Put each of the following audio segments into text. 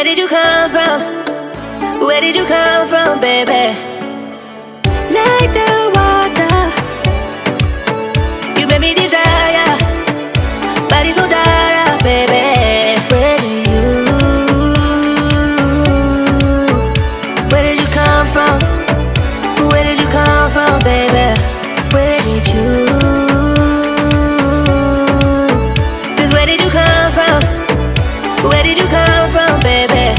Where did you come from? Where did you come from, baby? Like the water, you made me desire. Body so dark, baby. Where did you come from? Where did you come from, baby? Where did you? 'Cause where did you come from? Where did you come from, baby?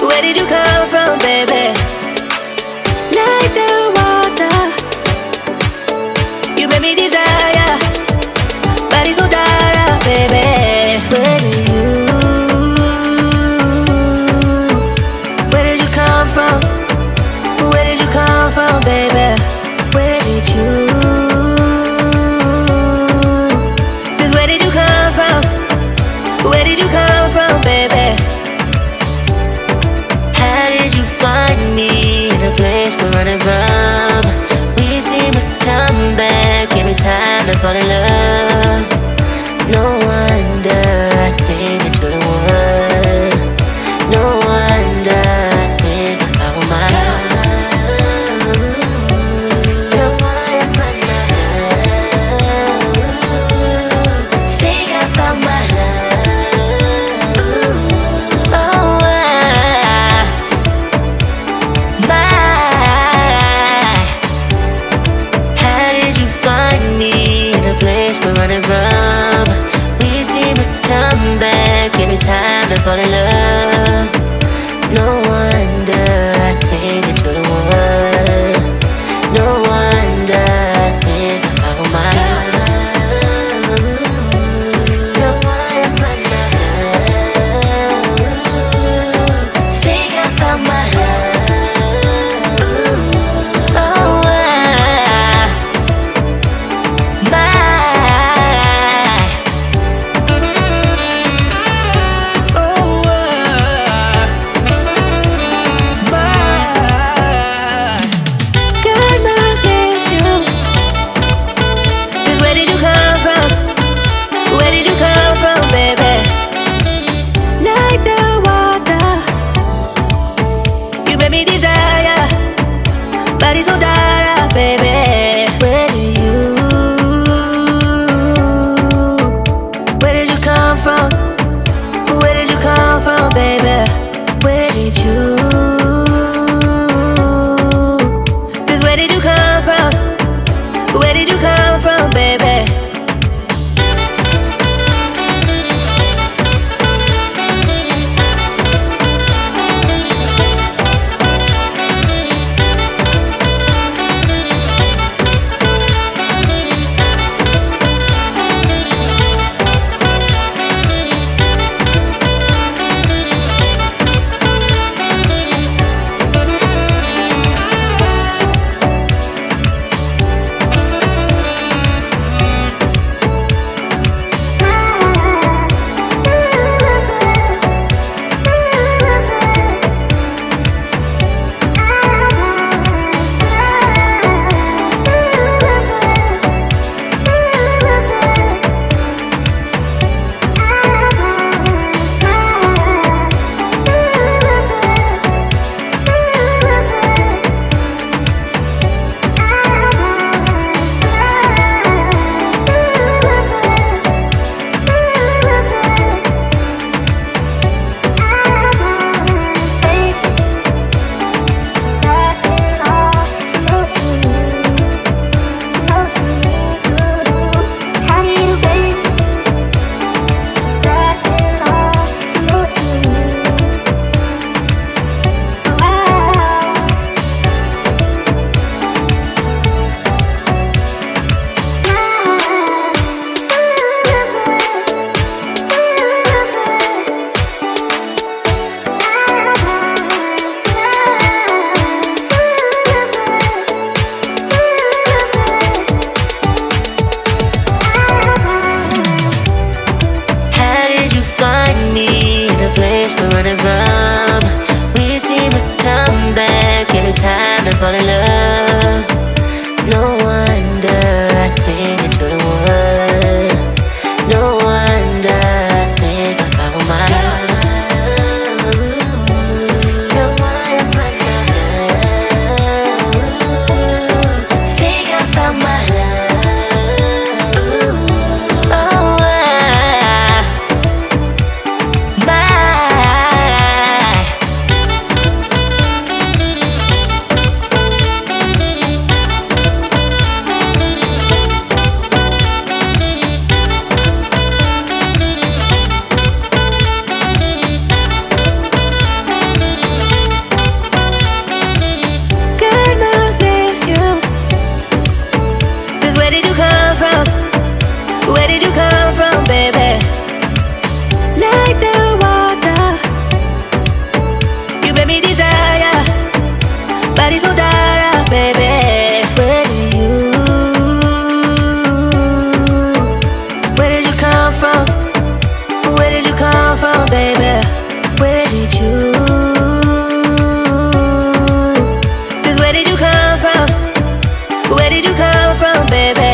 Where did you come from, baby? Like the water, you made me desire. Body so dark, baby. Where did you come from? Where did you come from, baby? Where did you? 'Cause where did you come from? Where did you come from, baby? Find me in a place we're running from. We seem to come back every time I fall in love. No wonder I think that you're the one. No wonder I think I found my love. The one I love. Think I found my love. Oh. Running from, we seem to come back every time I fall in love. No wonder I think that you're the one. No wonder I think I found my love. The one I love. Think I found my love. fall in love. No wonder I think that you're the one. No wonder I think I found my love. The one in my love. Think I found my love. Oh, my. God must miss you. 'Cause where did you come from? Where did you come from, baby? Like the water, you made me desire. Body so dark, baby. Where did you? Where did you come from? Where did you come from, baby? Where did you? 'Cause where did you come from? Where did you come from, baby?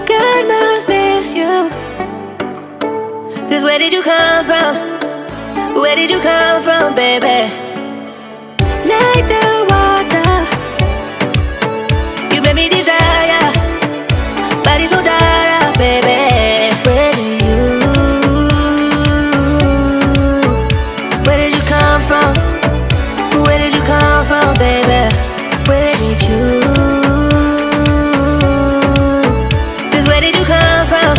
God must miss you. 'Cause where did you come from? Where did you come from, baby? Like the water, you made me desire. Body so dark, baby. Where did you? Where did you come from? Where did you come from, baby? Where did you? 'Cause where did you come from?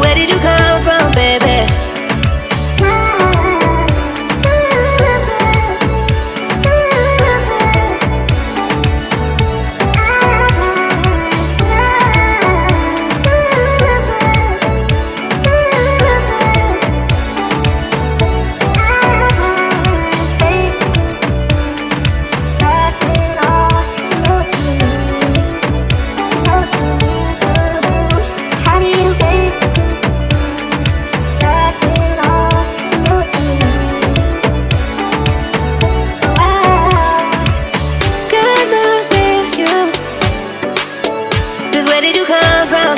Where did you come from, baby? God must miss you. 'Cause where did you come from?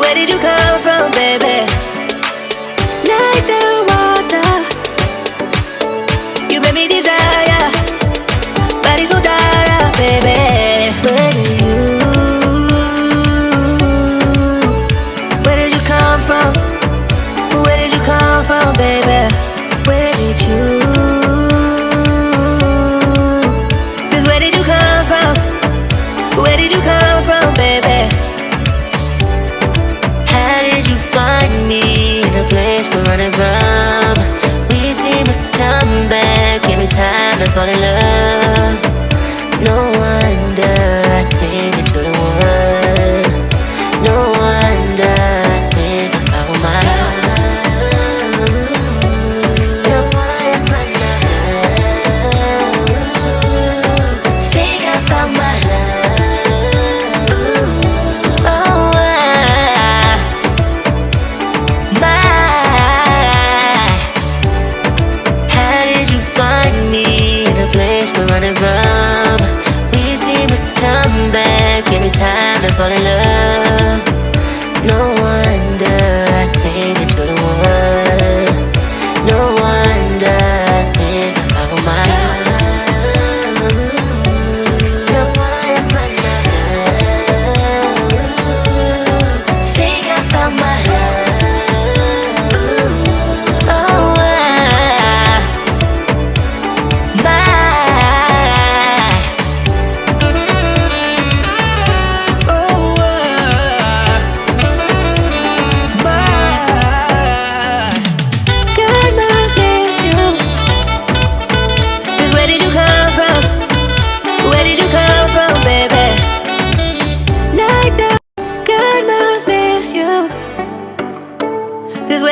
Where did you come from, baby? Like the water, you made me desire. Body so dark, baby. Where did you? Where did you come from? Where did you come from, baby? Where did you? 'Cause where did you come from? Where did you come from, baby? How did you find me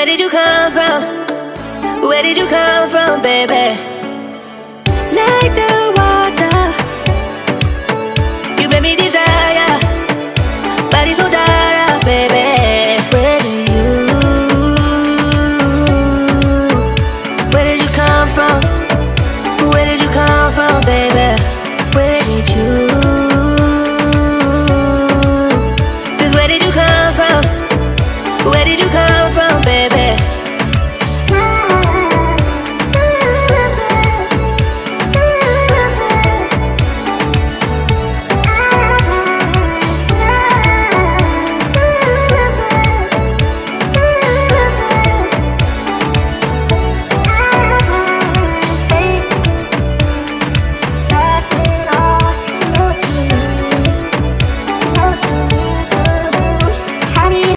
Where did you come from? Where did you come from, baby? Like the